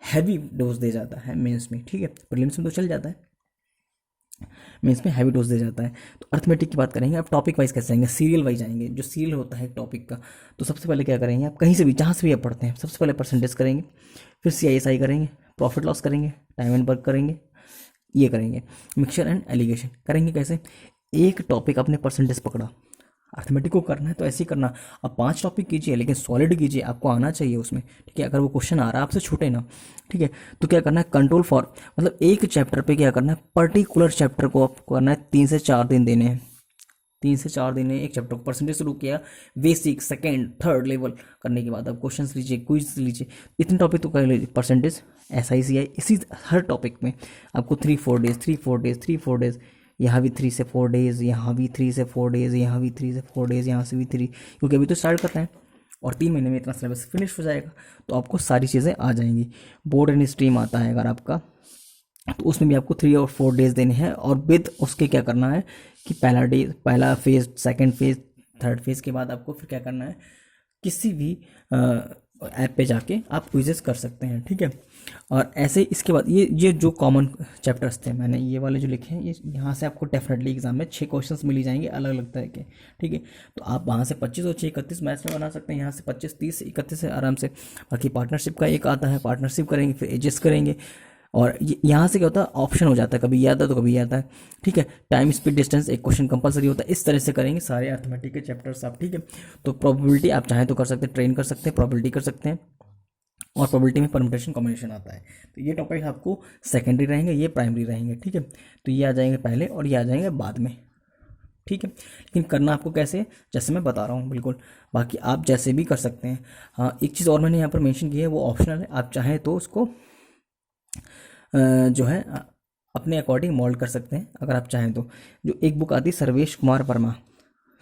हैवी डोज दे जाता है मेंस में, ठीक है। प्रीलिम्स में तो चल जाता है, मेंस में हैवी डोज दे जाता है। तो अर्थमेटिक की बात करेंगे, आप टॉपिक वाइज कैसे जाएंगे, सीरियल वाइज जाएंगे, जो सीरियल होता है टॉपिक का। तो सबसे पहले क्या करेंगे, आप कहीं से भी जहाँ से भी आप पढ़ते हैं, सबसे पहले परसेंटेज करेंगे, फिर सीआईएसआई करेंगे, प्रॉफिट लॉस करेंगे, टाइम एंड वर्क करेंगे, ये करेंगे, मिक्सचर एंड एलिगेशन करेंगे। कैसे, एक टॉपिक अपने परसेंटेज पकड़ा, अर्थमेटिक को करना है तो ऐसे ही करना। अब 5 टॉपिक कीजिए, लेकिन सॉलिड कीजिए, आपको आना चाहिए उसमें, ठीक है। अगर वो क्वेश्चन आ रहा है आपसे छूटे ना, ठीक है, तो क्या करना है, कंट्रोल फॉर, मतलब एक चैप्टर पे क्या करना है, पर्टिकुलर चैप्टर को आपको करना है 3 से 4 दिन देने हैं, 3 से 4 दिन एक चैप्टर को परसेंटेज शुरू किया, बेसिक सेकेंड थर्ड लेवल करने के बाद आप क्वेश्चन लीजिए, क्विज लीजिए, इतने टॉपिक तो कर लीजिए, परसेंटेज SICI, इसी हर टॉपिक में आपको 3-4 डेज 3-4 डेज 3-4 डेज, यहाँ भी 3 से 4 डेज, यहाँ भी 3 से 4 डेज, यहाँ भी 3 से 4 डेज, यहाँ से भी 3, क्योंकि अभी तो स्टार्ट करना है और 3 महीने में इतना सिलेबस फिनिश हो जाएगा, तो आपको सारी चीज़ें आ जाएंगी। बोर्ड एंड स्ट्रीम आता है अगर आपका, तो उसमें भी आपको 3 और 4 डेज देने हैं, और विद उसके क्या करना है कि पहला phase, second phase, third phase के बाद आपको फिर क्या करना है, किसी भी ऐप पे जाके आप क्विजेस कर सकते हैं, ठीक है। और ऐसे इसके बाद ये जो कॉमन चैप्टर्स थे मैंने ये वाले जो लिखे हैं, ये यहाँ से आपको डेफिनेटली एग्जाम में 6 क्वेश्चंस मिल ही जाएंगे अलग अलग तरह के, ठीक है। तो आप वहाँ से 25 और 6 31 मैथ्स में बना सकते हैं, यहाँ से 25 30 31 है आराम से। बाकी पार्टनरशिप का एक आता है, पार्टनरशिप करेंगे, फिर एडजस्ट करेंगे। और यहाँ से क्या होता है, ऑप्शन हो जाता है, कभी ये आता है तो कभी ये आता है, ठीक है। टाइम स्पीड डिस्टेंस एक क्वेश्चन कंपलसरी होता है। इस तरह से करेंगे सारे अर्थमेटिक के चैप्टर्स आप, ठीक है। तो प्रोबेबिलिटी आप चाहें तो कर सकते हैं, ट्रेन कर सकते हैं, प्रोबेबिलिटी कर सकते हैं। और प्रोबेबिलिटी में परम्यूटेशन कॉम्बिनेशन आता है। तो ये टॉपिक आपको सेकेंडरी रहेंगे, ये प्राइमरी रहेंगे, ठीक है। तो ये आ जाएंगे पहले और ये आ जाएंगे बाद में, ठीक है। लेकिन करना आपको कैसे, जैसे मैं बता रहा हूँ बिल्कुल। बाकी आप जैसे भी कर सकते हैं। हाँ, एक चीज़ और मैंने यहाँ पर मेंशन की है, वो ऑप्शनल है, आप चाहें तो उसको जो है अपने अकॉर्डिंग मोल्ड कर सकते हैं अगर आप चाहें तो। जो एक बुक आती है सर्वेश कुमार वर्मा,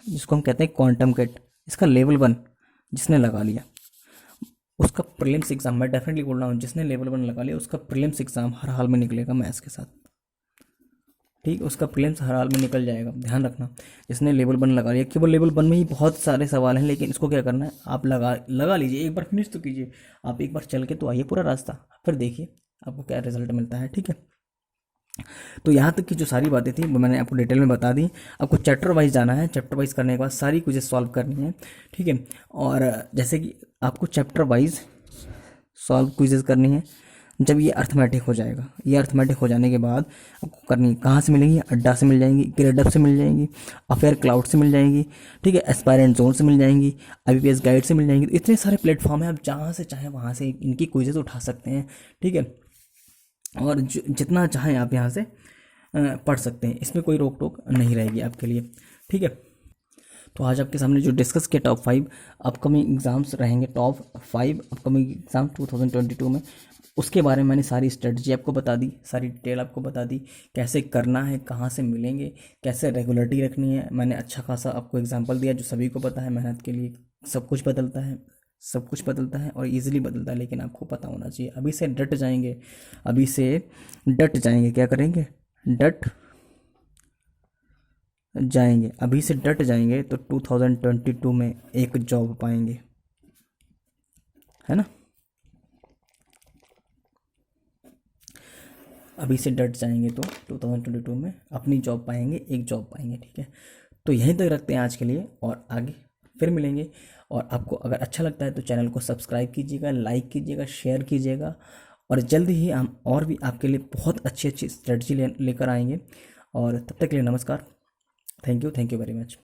जिसको हम कहते हैं क्वांटम किट, इसका लेवल 1 जिसने लगा लिया उसका प्रीलिम्स एग्जाम, मैं डेफिनेटली बोल रहा हूँ, जिसने लेवल 1 लगा लिया उसका प्रीलिम्स एग्जाम हर हाल में निकलेगा मैथ्स के साथ, ठीक। उसका प्रीलिम्स हर हाल में निकल जाएगा, ध्यान रखना। जिसने लेवल 1 लगा लिया, केवल लेवल 1 में ही बहुत सारे सवाल हैं, लेकिन इसको क्या करना है, आप लगा लीजिए, एक बार फिनिश तो कीजिए। आप एक बार चल के तो आइए पूरा रास्ता, फिर देखिए आपको क्या रिजल्ट मिलता है, ठीक है। तो यहाँ तक की जो सारी बातें थी वो मैंने आपको डिटेल में बता दी। आपको चैप्टर वाइज जाना है, चैप्टर वाइज करने के बाद सारी क्विजेस सॉल्व करनी है, ठीक है। और जैसे कि आपको चैप्टर वाइज सॉल्व क्विजेस करनी है। जब ये अर्थमेटिक हो जाएगा, ये अर्थमेटिक हो जाने के बाद आपको करनी कहाँ से मिलेंगी, अड्डा से मिल जाएंगी, ग्रेडअप से मिल जाएंगी, अफेयर क्लाउड से मिल जाएंगी, ठीक है, एस्पायरेंट जोन से मिल जाएंगी, IBPS गाइड से मिल जाएंगी। तो इतने सारे प्लेटफॉर्म हैं, आप जहाँ से चाहें वहाँ से इनकी क्विजेस उठा सकते हैं, ठीक है। और जितना चाहें आप यहाँ से पढ़ सकते हैं, इसमें कोई रोक टोक नहीं रहेगी आपके लिए, ठीक है। तो आज आपके सामने जो डिस्कस किया टॉप 5 अपकमिंग एग्ज़ाम्स रहेंगे, टॉप 5 अपकमिंग एग्ज़ाम 2022 में, उसके बारे में मैंने सारी स्ट्रेटजी आपको बता दी, सारी डिटेल आपको बता दी, कैसे करना है, कहाँ से मिलेंगे, कैसे रेगुलरिटी रखनी है। मैंने अच्छा खासा आपको एग्जांपल दिया जो सभी को पता है, मेहनत के लिए सब कुछ बदलता है, सब कुछ बदलता है और इजीली बदलता है, लेकिन आपको पता होना चाहिए। अभी से डट जाएंगे, अभी से डट जाएंगे, क्या करेंगे, डट जाएंगे, अभी से डट जाएंगे तो 2022 में एक जॉब पाएंगे, है ना। अभी से डट जाएंगे तो 2022 में अपनी जॉब पाएंगे, एक जॉब पाएंगे, ठीक है। तो यहीं तक रखते हैं आज के लिए और आगे फिर मिलेंगे। और आपको अगर अच्छा लगता है तो चैनल को सब्सक्राइब कीजिएगा, लाइक कीजिएगा, शेयर कीजिएगा। और जल्द ही हम और भी आपके लिए बहुत अच्छी अच्छी स्ट्रेटजी लेकर आएंगे। और तब तक के लिए नमस्कार, थैंक यू वेरी मच।